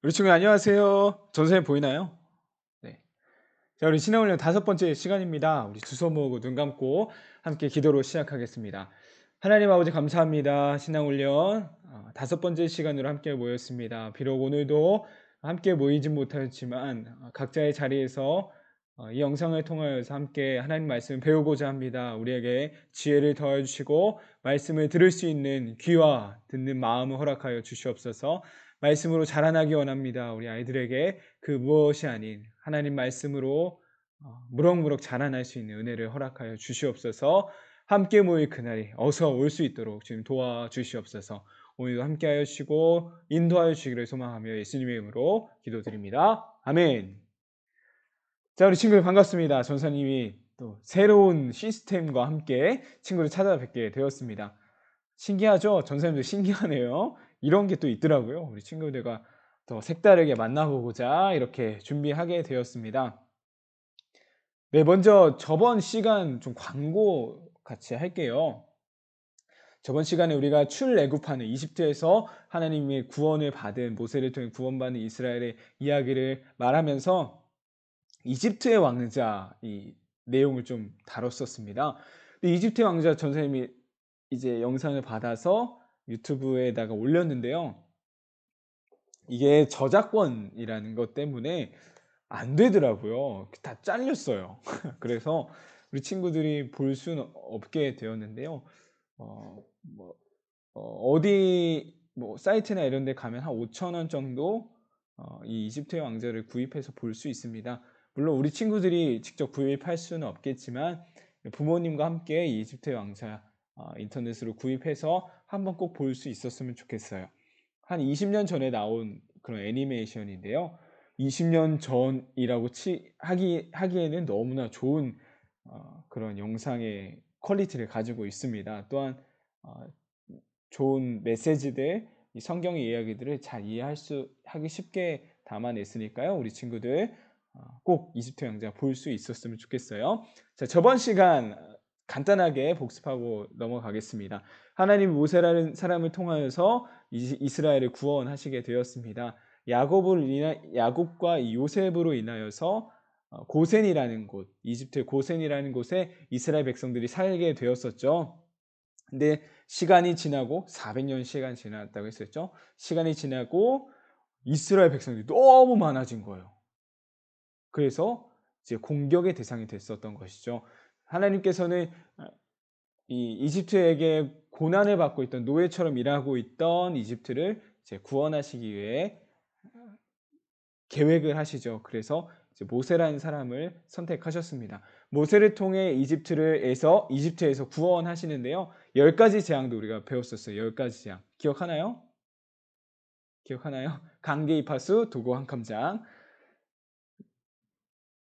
우리 친구 안녕하세요. 전선생님 보이나요? 네. 자, 우리 신앙훈련 다섯 번째 시간입니다. 우리 두 손 모으고 눈 감고 함께 기도로 시작하겠습니다. 하나님 아버지 감사합니다. 신앙훈련 다섯 번째 시간으로 함께 모였습니다. 비록 오늘도 함께 모이진 못하였지만 각자의 자리에서 이 영상을 통하여서 함께 하나님 말씀을 배우고자 합니다. 우리에게 지혜를 더해 주시고 말씀을 들을 수 있는 귀와 듣는 마음을 허락하여 주시옵소서. 말씀으로 자라나기 원합니다. 우리 아이들에게 그 무엇이 아닌 하나님 말씀으로 무럭무럭 자라날 수 있는 은혜를 허락하여 주시옵소서. 함께 모일 그날이 어서 올 수 있도록 지금 도와주시옵소서. 오늘도 함께하여 주시고 인도하여 주시기를 소망하며 예수님의 이름으로 기도드립니다. 아멘. 자, 우리 친구들 반갑습니다. 전사님이 또 새로운 시스템과 함께 친구를 찾아뵙게 되었습니다. 신기하죠? 전사님도 신기하네요. 이런 게 또 있더라고요. 우리 친구들과 더 색다르게 만나보고자 이렇게 준비하게 되었습니다. 네, 먼저 저번 시간 좀 광고 같이 할게요. 저번 시간에 우리가 출애굽하는 이집트에서 하나님의 구원을 받은 모세를 통해 구원받은 이스라엘의 이야기를 말하면서 이집트의 왕자 이 내용을 좀 다뤘었습니다. 근데 이집트의 왕자 전 선생님이 이제 영상을 받아서 유튜브에다가 올렸는데요. 이게 저작권이라는 것 때문에 안 되더라고요. 다 잘렸어요. 그래서 우리 친구들이 볼 수는 없게 되었는데요. 뭐 어디 뭐 사이트나 이런 데 가면 한 5,000원 정도 이 이집트의 왕자를 구입해서 볼 수 있습니다. 물론 우리 친구들이 직접 구입할 수는 없겠지만 부모님과 함께 이 이집트의 왕자 인터넷으로 구입해서 한번 꼭 볼 수 있었으면 좋겠어요. 한 20년 전에 나온 그런 애니메이션인데요. 20년 전이라고 하기에는 너무나 좋은 그런 영상의 퀄리티를 가지고 있습니다. 또한 어 좋은 메시지들, 이 성경의 이야기들을 잘 하기 쉽게 담아냈으니까요. 우리 친구들 꼭 이집트 왕자 볼 수 있었으면 좋겠어요. 자, 저번 시간 간단하게 복습하고 넘어가겠습니다. 하나님 모세라는 사람을 통하여서 이스라엘을 구원하시게 되었습니다. 야곱과 이 요셉으로 인하여서 고센이라는 곳, 이집트의 고센이라는 곳에 이스라엘 백성들이 살게 되었었죠. 근데 시간이 지나고 400년 시간이 지났다고 했었죠. 시간이 지나고 이스라엘 백성들이 너무 많아진 거예요. 그래서 이제 공격의 대상이 됐었던 것이죠. 하나님께서는 이 이집트에게 고난을 받고 있던 노예처럼 일하고 있던 이집트를 이제 구원하시기 위해 계획을 하시죠. 그래서 이제 모세라는 사람을 선택하셨습니다. 모세를 통해 이집트에서 구원하시는데요. 10가지 재앙도 우리가 배웠었어요. 10가지 재앙. 기억하나요? 기억하나요? 강계이파수 도고 한캄장.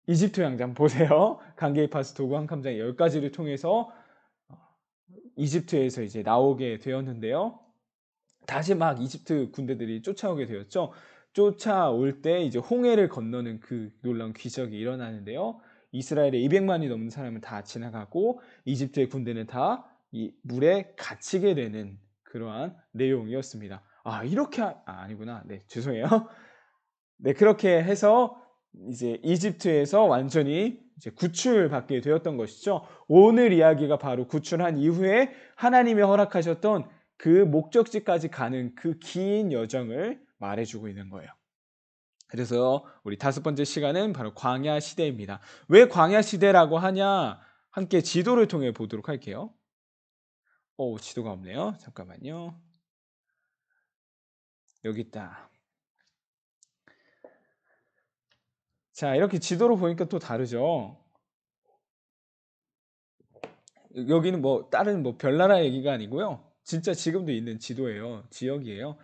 이집트 양장 보세요. 강계이파수 도고 한캄장 10가지를 통해서 어 이집트에서 이제 나오게 되었는데요. 다시 막 이집트 군대들이 쫓아오게 되었죠. 쫓아올 때 이제 홍해를 건너는 그 놀라운 기적이 일어나는데요. 이스라엘의 200만이 넘는 사람은 다 지나가고 이집트의 군대는 다 이 물에 갇히게 되는 그러한 내용이었습니다. 아니구나. 네, 죄송해요. 네, 그렇게 해서 이제 이집트에서 완전히 이제 구출받게 되었던 것이죠. 오늘 이야기가 바로 구출한 이후에 하나님이 허락하셨던 그 목적지까지 가는 그 긴 여정을 말해주고 있는 거예요. 그래서 우리 다섯 번째 시간은 바로 광야 시대입니다. 왜 광야 시대라고 하냐? 함께 지도를 통해 보도록 할게요. 지도가 없네요. 잠깐만요. 여기 있다. 자, 이렇게 지도로 보니까 또 다르죠. 여기는 뭐 다른 뭐 별나라 얘기가 아니고요. 진짜 지금도 있는 지도예요. 지역이에요.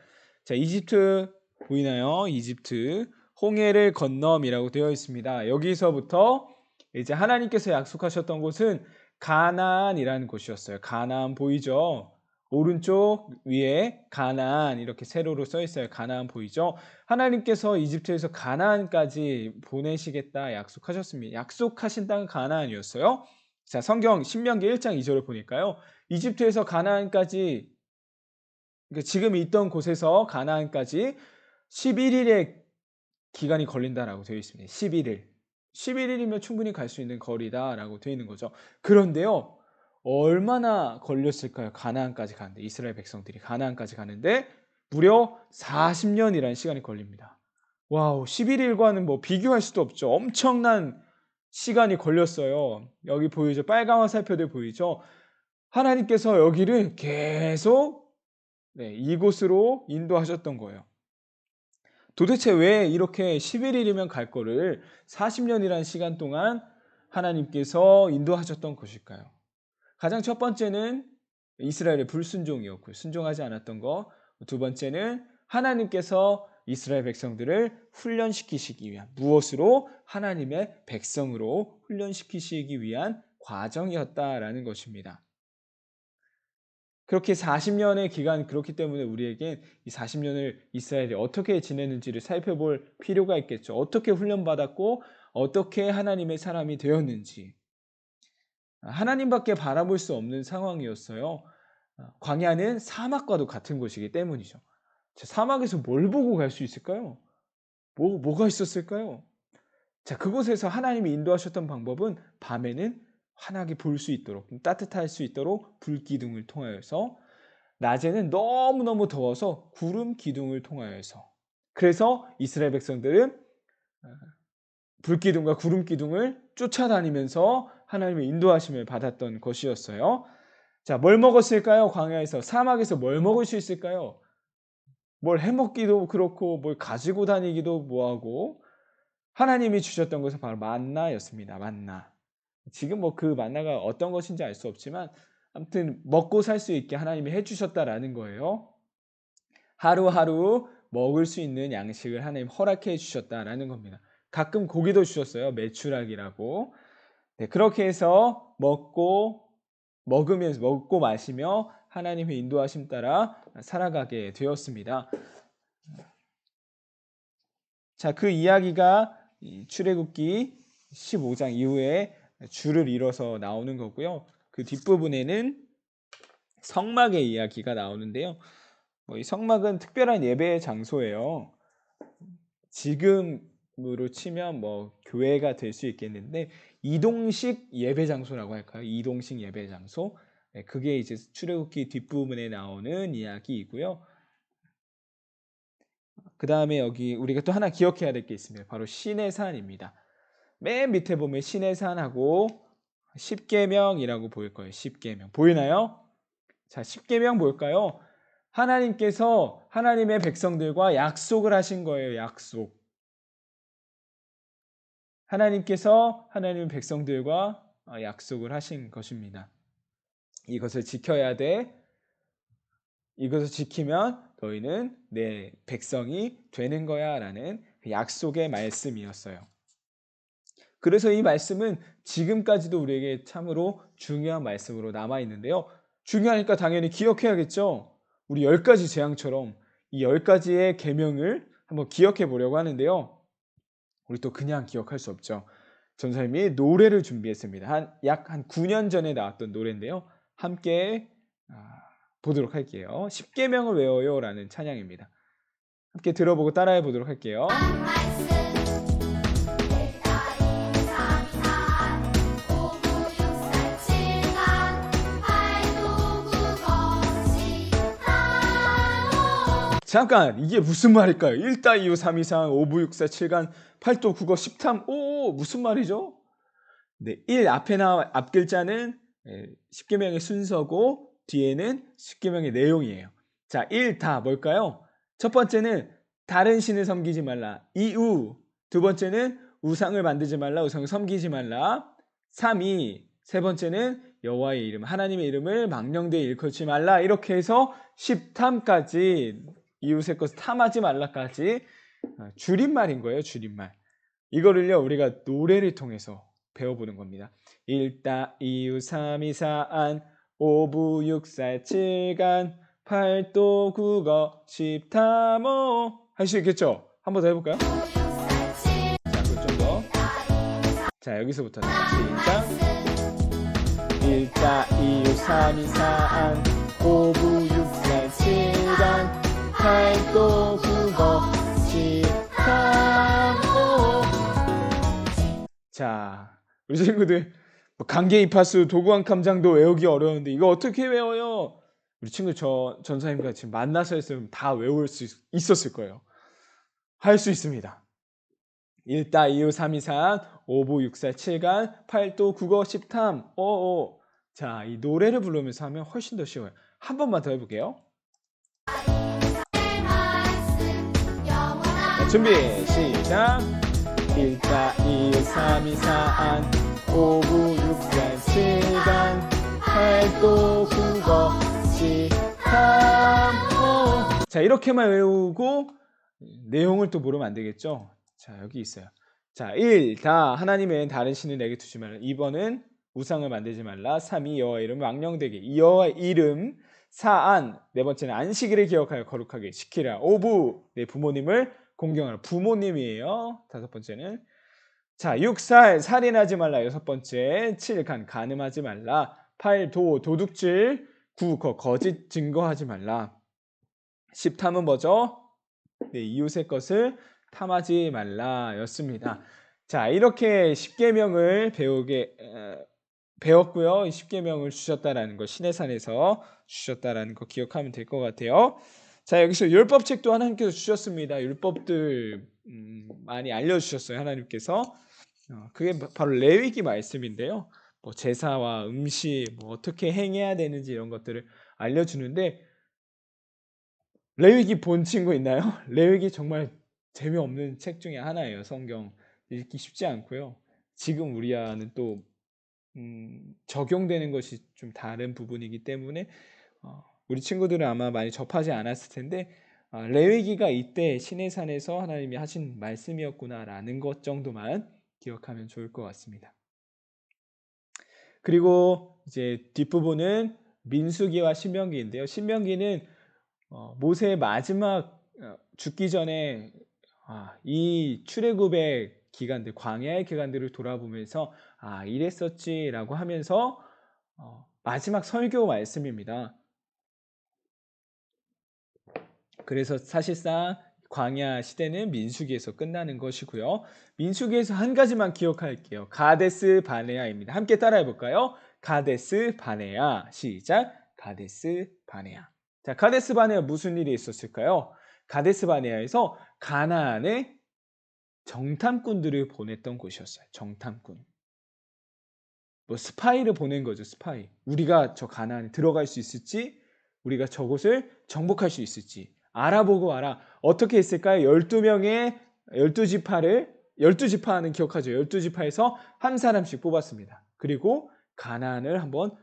자, 이집트 보이나요? 이집트 홍해를 건너이라고 되어 있습니다. 여기서부터 이제 하나님께서 약속하셨던 곳은 가나안이라는 곳이었어요. 가나안 보이죠? 오른쪽 위에 가나안 이렇게 세로로 써 있어요. 가나안 보이죠? 하나님께서 이집트에서 가나안까지 보내시겠다 약속하셨습니다. 약속하신 땅은 가나안이었어요. 자, 성경 신명기 1장 2절을 보니까요. 이집트에서 가나안까지, 그러니까 지금 있던 곳에서 가나안까지 11일의 기간이 걸린다라고 되어 있습니다. 11일. 11일이면 충분히 갈 수 있는 거리다라고 되어 있는 거죠. 그런데요. 얼마나 걸렸을까요? 가나안까지 가는데, 이스라엘 백성들이 가나안까지 가는데 무려 40년이라는 시간이 걸립니다. 와우, 11일과는 뭐 비교할 수도 없죠. 엄청난 시간이 걸렸어요. 여기 보이죠? 빨간 화살표들 보이죠? 하나님께서 여기를 계속 이곳으로 인도하셨던 거예요. 도대체 왜 이렇게 11일이면 갈 거를 40년이라는 시간 동안 하나님께서 인도하셨던 것일까요? 가장 첫 번째는 이스라엘의 불순종이었고요. 순종하지 않았던 거. 두 번째는 하나님께서 이스라엘 백성들을 훈련시키시기 위한, 무엇으로? 하나님의 백성으로 훈련시키시기 위한 과정이었다라는 것입니다. 그렇게 40년의 기간, 그렇기 때문에 우리에겐 이 40년을 이스라엘이 어떻게 지내는지를 살펴볼 필요가 있겠죠. 어떻게 훈련받았고 어떻게 하나님의 사람이 되었는지. 하나님밖에 바라볼 수 없는 상황이었어요. 광야는 사막과도 같은 곳이기 때문이죠. 사막에서 뭘 보고 갈 수 있을까요? 뭐가 있었을까요? 자, 그곳에서 하나님이 인도하셨던 방법은 밤에는 환하게 볼 수 있도록, 따뜻할 수 있도록 불기둥을 통하여서, 낮에는 너무너무 더워서 구름 기둥을 통하여서, 그래서 이스라엘 백성들은 불기둥과 구름 기둥을 쫓아다니면서 하나님의 인도하심을 받았던 것이었어요. 자, 뭘 먹었을까요? 광야에서, 사막에서 뭘 먹을 수 있을까요? 뭘 해먹기도 그렇고 뭘 가지고 다니기도 뭐하고, 하나님이 주셨던 것은 바로 만나였습니다. 만나. 지금 뭐 그 만나가 어떤 것인지 알 수 없지만 아무튼 먹고 살 수 있게 하나님이 해주셨다라는 거예요. 하루하루 먹을 수 있는 양식을 하나님 허락해 주셨다라는 겁니다. 가끔 고기도 주셨어요. 메추라기라고. 그렇게 해서 먹고 마시며 하나님의 인도하심 따라 살아가게 되었습니다. 자, 그 이야기가 출애굽기 15장 이후에 줄을 이뤄서 나오는 거고요. 그 뒷부분에는 성막의 이야기가 나오는데요. 이 성막은 특별한 예배의 장소예요. 지금으로 치면 교회가 될 수 있겠는데, 이동식 예배 장소라고 할까요? 이동식 예배 장소. 그게 이제 출애굽기 뒷부분에 나오는 이야기이고요. 그 다음에 여기 우리가 또 하나 기억해야 될 게 있습니다. 바로 시내산입니다. 맨 밑에 보면 시내산하고 십계명이라고 보일 거예요. 십계명 보이나요? 자, 십계명 뭘까요? 하나님께서 하나님의 백성들과 약속을 하신 거예요. 약속. 하나님께서 하나님의 백성들과 약속을 하신 것입니다. 이것을 지켜야 돼. 이것을 지키면 너희는 내 백성이 되는 거야 라는 약속의 말씀이었어요. 그래서 이 말씀은 지금까지도 우리에게 참으로 중요한 말씀으로 남아있는데요. 중요하니까 당연히 기억해야겠죠. 우리 10가지 재앙처럼 이 10가지의 계명을 한번 기억해 보려고 하는데요. 우리 또 그냥 기억할 수 없죠. 전사님이 노래를 준비했습니다. 약 9년 전에 나왔던 노래인데요. 함께 보도록 할게요. 십계명을 외워요 라는 찬양입니다. 함께 들어보고 따라해 보도록 할게요. 잠깐, 이게 무슨 말일까요? 1다 2우 3 2 4 5부 6 4 7간 8도 국어 10탐. 무슨 말이죠? 네, 1 앞 글자는 십계명의 순서고 뒤에는 십계명의 내용이에요. 자, 1다 뭘까요? 첫 번째는 다른 신을 섬기지 말라. 2우, 두 번째는 우상을 만들지 말라. 우상을 섬기지 말라. 3이, 세 번째는 여호와의 이름, 하나님의 이름을 망령되이 일컫지 말라. 이렇게 해서 10탐까지, 이웃의 것을 탐하지 말라까지 줄임말인 거예요. 줄임말. 이거를요 우리가 노래를 통해서 배워보는 겁니다. 1다 2우 3 2 4안 5부 6 4 7간 8도 국어 10탐호. 할 수 있겠죠? 한 번 더 해볼까요? 자, 그럼 좀 더. 자, 여기서부터 시작. 1다 2우 3 2 4안 5부 6 4 7간 8도 국어 우리 친구들 뭐 관계 이파수 도구한 감장도 외우기 어려운데 이거 어떻게 외워요? 우리 친구 전사님과 지금 만나서 했으면 다 외울 수 있었을 거예요. 할 수 있습니다. 1다 2우 3이 3 5부 6사 7간 8도 국어 10탐 5 자, 이 노래를 부르면서 하면 훨씬 더 쉬워요. 한 번만 더 해볼게요. 자, 준비 시작. 1다 2우 3이 4안 5부 6사 7간 8도 국어 10탐 5 자, 이렇게만 외우고 내용을 또 모르면 안 되겠죠. 자, 여기 있어요. 자, 1. 다 하나님은 다른 신을 내게 두지 말라. 2번은 우상을 만들지 말라. 3. 여호와의 이름 망령되게. 여호와의 이름 4안. 네 번째는 안식일을 기억하여 거룩하게 지키라. 5부 내 부모님을 공경하라. 부모님이에요. 다섯 번째는 자, 6살 살인하지 말라. 여섯 번째 7간 간음하지 말라. 8 도둑질 9 거짓 증거하지 말라. 10 탐은 뭐죠? 네, 이웃의 것을 탐하지 말라였습니다. 자, 이렇게 10계명을 배웠고요. 이 10계명을 주셨다라는 거, 시내산에서 주셨다라는 거 기억하면 될 것 같아요. 자, 여기서 율법책도 하나님께서 주셨습니다. 율법들 많이 알려주셨어요. 하나님께서. 그게 바로 레위기 말씀인데요. 뭐 제사와 음식, 뭐 어떻게 행해야 되는지 이런 것들을 알려주는데 레위기 본 친구 있나요? 레위기 정말 재미없는 책 중에 하나예요. 성경 읽기 쉽지 않고요. 지금 우리와는 또 적용되는 것이 좀 다른 부분이기 때문에 우리 친구들은 아마 많이 접하지 않았을 텐데 레위기가 이때 시내산에서 하나님이 하신 말씀이었구나라는 것 정도만 기억하면 좋을 것 같습니다. 그리고 이제 뒷부분은 민수기와 신명기인데요. 신명기는 모세의 마지막 죽기 전에 이 출애굽의 기간들, 광야의 기간들을 돌아보면서 이랬었지라고 하면서 마지막 설교 말씀입니다. 그래서 사실상 광야 시대는 민수기에서 끝나는 것이고요. 민수기에서 한 가지만 기억할게요. 가데스 바네아입니다. 함께 따라해 볼까요? 가데스 바네아. 시작. 가데스 바네아. 자, 가데스 바네아 무슨 일이 있었을까요? 가데스 바네아에서 가나안에 정탐꾼들을 보냈던 곳이었어요. 정탐꾼. 뭐 스파이를 보낸 거죠. 스파이. 우리가 저 가나안에 들어갈 수 있을지, 우리가 저곳을 정복할 수 있을지 알아보고 와라. 어떻게 했을까요? 12지파는 기억하죠. 12지파에서 한 사람씩 뽑았습니다. 그리고 가나안을 한번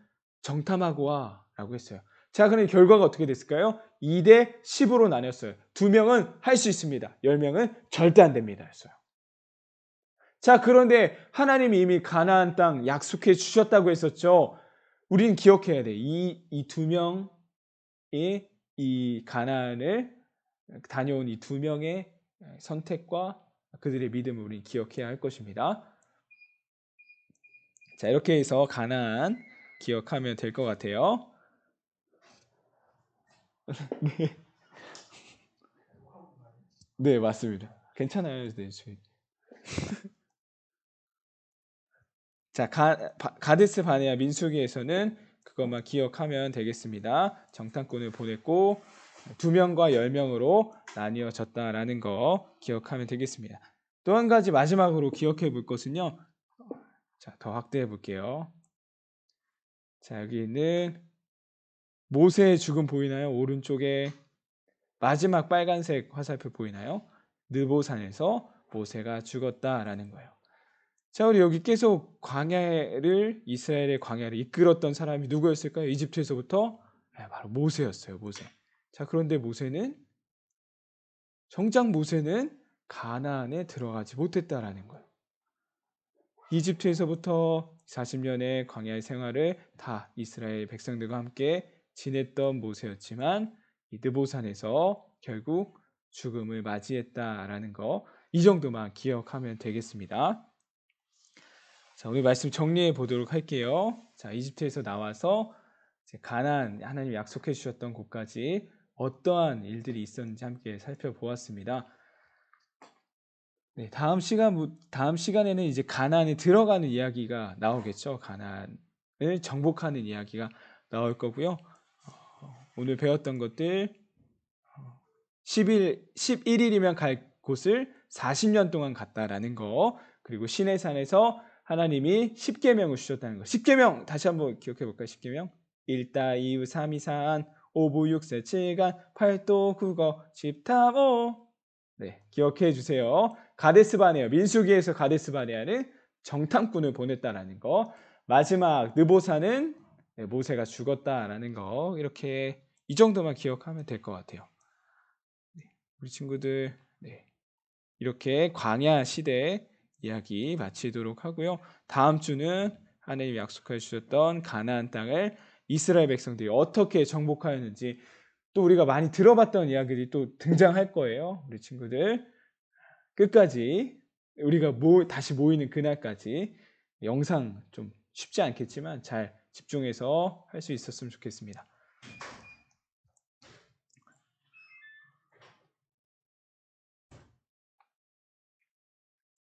정탐하고 와라고 했어요. 자, 그럼 결과가 어떻게 됐을까요? 2대 10으로 나뉘었어요. 2명은 할 수 있습니다. 10명은 절대 안 됩니다. 했어요. 자, 그런데 하나님이 이미 가나안 땅 약속해 주셨다고 했었죠. 우리는 기억해야 돼. 이 2명의 이 가나안을 다녀온 이 2명의 선택과 그들의 믿음을 우리는 기억해야 할 것입니다. 자, 이렇게 해서 가나안 기억하면 될 것 같아요. 네, 맞습니다. 괜찮아요. 네, 저희. 자, 가데스 바네아 민수기에서는 그것만 기억하면 되겠습니다. 정탐꾼을 보냈고 2명과 10명으로 나뉘어졌다라는 거 기억하면 되겠습니다. 또 한 가지 마지막으로 기억해 볼 것은요. 자, 더 확대해 볼게요. 자, 여기는 모세의 죽음 보이나요? 오른쪽에 마지막 빨간색 화살표 보이나요? 느보산에서 모세가 죽었다라는 거예요. 자, 우리 여기 계속 이스라엘의 광야를 이끌었던 사람이 누구였을까요? 이집트에서부터 바로 모세였어요. 모세. 자, 그런데 정작 모세는 가나안에 들어가지 못했다라는 거예요. 이집트에서부터 40년의 광야의 생활을 다 이스라엘 백성들과 함께 지냈던 모세였지만 이 느보산에서 결국 죽음을 맞이했다라는 거, 이 정도만 기억하면 되겠습니다. 자, 오늘 말씀 정리해 보도록 할게요. 자, 이집트에서 나와서 가나안 하나님 약속해 주셨던 곳까지 어떠한 일들이 있었는지 함께 살펴보았습니다. 네, 다음 시간에는 이제 가나안에 들어가는 이야기가 나오겠죠. 가나안을 정복하는 이야기가 나올 거고요. 오늘 배웠던 것들 11일이면 갈 곳을 40년 동안 갔다라는 거, 그리고 시내산에서 하나님이 십계명을 주셨다는 거. 십계명 다시 한번 기억해 볼까요? 십계명. 일다 이유 삼이산 오부육세 칠간 팔도 국어 집탐오. 네, 기억해 주세요. 가데스바네아, 민수기에서 가데스바네아는 정탐꾼을 보냈다라는 거. 마지막 느보산은 모세가 죽었다라는 거. 이렇게 이 정도만 기억하면 될 것 같아요. 우리 친구들, 네, 이렇게 광야 시대 이야기 마치도록 하고요. 다음 주는 하나님이 약속해 주셨던 가나안 땅을 이스라엘 백성들이 어떻게 정복하였는지, 또 우리가 많이 들어봤던 이야기들이 또 등장할 거예요. 우리 친구들 끝까지, 우리가 다시 모이는 그날까지 영상 좀 쉽지 않겠지만 잘 집중해서 할 수 있었으면 좋겠습니다.